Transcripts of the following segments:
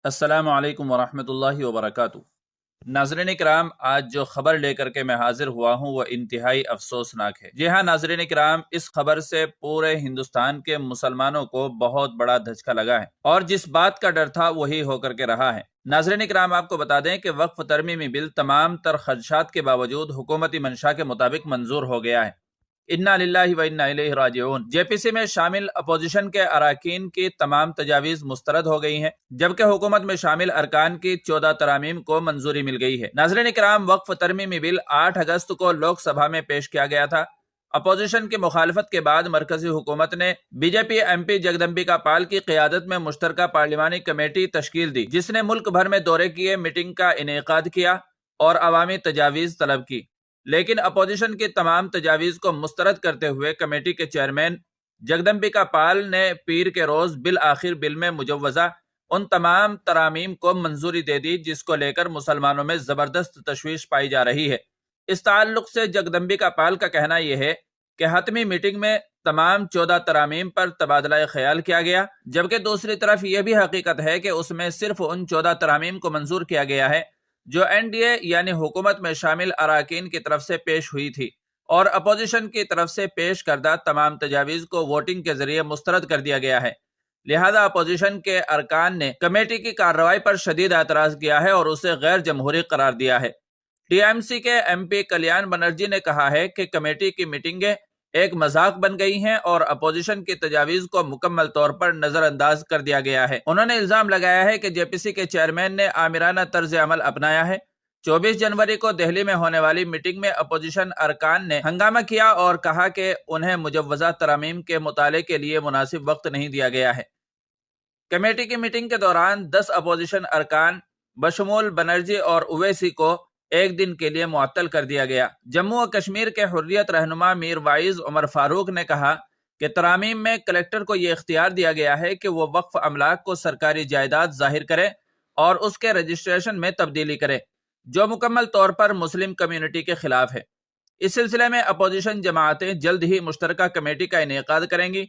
السلام علیکم ورحمۃ اللہ وبرکاتہ۔ ناظرین کرام، آج جو خبر لے کر کے میں حاضر ہوا ہوں وہ انتہائی افسوسناک ہے۔ جی ہاں ناظرین کرام، اس خبر سے پورے ہندوستان کے مسلمانوں کو بہت بڑا دھچکا لگا ہے، اور جس بات کا ڈر تھا وہی ہو کر کے رہا ہے۔ ناظرین کرام، آپ کو بتا دیں کہ وقف ترمیمی بل تمام تر خدشات کے باوجود حکومتی منشا کے مطابق منظور ہو گیا ہے۔ انا للہ و انا الیہ راجعون۔ جے پی سی میں شامل اپوزیشن کے اراکین کی تمام تجاویز مسترد ہو گئی ہیں، جبکہ حکومت میں شامل ارکان کی 14 ترامیم کو منظوری مل گئی ہے۔ ناظرین کرام، وقف ترمیمی بل 8 اگست کو لوک سبھا میں پیش کیا گیا تھا۔ اپوزیشن کی مخالفت کے بعد مرکزی حکومت نے B J P M P جگدمبکا پال کی قیادت میں مشترکہ پارلیمانی کمیٹی تشکیل دی، جس نے ملک بھر میں دورے کیے، میٹنگ کا انعقاد کیا اور عوامی تجاویز طلب کی۔ لیکن اپوزیشن کی تمام تجاویز کو مسترد کرتے ہوئے کمیٹی کے چیئرمین جگدمبکا پال نے پیر کے روز بالآخر بل میں مجوزہ ان تمام ترامیم کو منظوری دے دی، جس کو لے کر مسلمانوں میں زبردست تشویش پائی جا رہی ہے۔ اس تعلق سے جگدمبکا پال کا کہنا یہ ہے کہ حتمی میٹنگ میں تمام 14 ترامیم پر تبادلہ خیال کیا گیا، جبکہ دوسری طرف یہ بھی حقیقت ہے کہ اس میں صرف ان 14 ترامیم کو منظور کیا گیا ہے جو این ڈی اے یعنی حکومت میں شامل اراکین کی طرف سے پیش ہوئی تھی، اور اپوزیشن کی طرف سے پیش کردہ تمام تجاویز کو ووٹنگ کے ذریعے مسترد کر دیا گیا ہے۔ لہذا اپوزیشن کے ارکان نے کمیٹی کی کارروائی پر شدید اعتراض کیا ہے اور اسے غیر جمہوری قرار دیا ہے۔ ٹی ایم سی کے ایم پی کلیان بنرجی نے کہا ہے کہ کمیٹی کی میٹنگیں ایک مذاق بن گئی ہیں اور اپوزیشن کی تجاویز کو مکمل طور پر نظر انداز کر دیا گیا ہے۔ انہوں نے الزام لگایا ہے کہ جے پی سی کے چیئرمین نے آمرانہ طرز عمل اپنایا ہے۔ 24 جنوری کو دہلی میں ہونے والی میٹنگ میں اپوزیشن ارکان نے ہنگامہ کیا اور کہا کہ انہیں مجوزہ ترامیم کے مطالعے کے لیے مناسب وقت نہیں دیا گیا ہے۔ کمیٹی کی میٹنگ کے دوران 10 اپوزیشن ارکان بشمول بنرجی اور اویسی کو ایک دن کے لیے معطل کر دیا گیا۔ جموں و کشمیر کے حریت رہنما میر وائز عمر فاروق نے کہا کہ ترامیم میں کلکٹر کو یہ اختیار دیا گیا ہے کہ وہ وقف املاک کو سرکاری جائیداد ظاہر کرے اور اس کے رجسٹریشن میں تبدیلی کرے، جو مکمل طور پر مسلم کمیونٹی کے خلاف ہے۔ اس سلسلے میں اپوزیشن جماعتیں جلد ہی مشترکہ کمیٹی کا انعقاد کریں گی،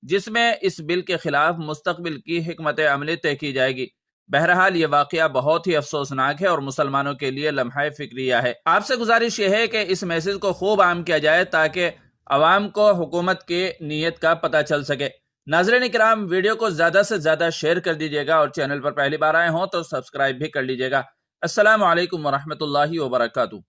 جس میں اس بل کے خلاف مستقبل کی حکمت عملی طے کی جائے گی۔ بہرحال یہ واقعہ بہت ہی افسوسناک ہے اور مسلمانوں کے لیے لمحہ فکریہ ہے۔ آپ سے گزارش یہ ہے کہ اس میسج کو خوب عام کیا جائے تاکہ عوام کو حکومت کی نیت کا پتہ چل سکے۔ ناظرین کرام، ویڈیو کو زیادہ سے زیادہ شیئر کر دیجیے گا اور چینل پر پہلی بار آئے ہوں تو سبسکرائب بھی کر لیجیے گا۔ السلام علیکم ورحمۃ اللہ وبرکاتہ۔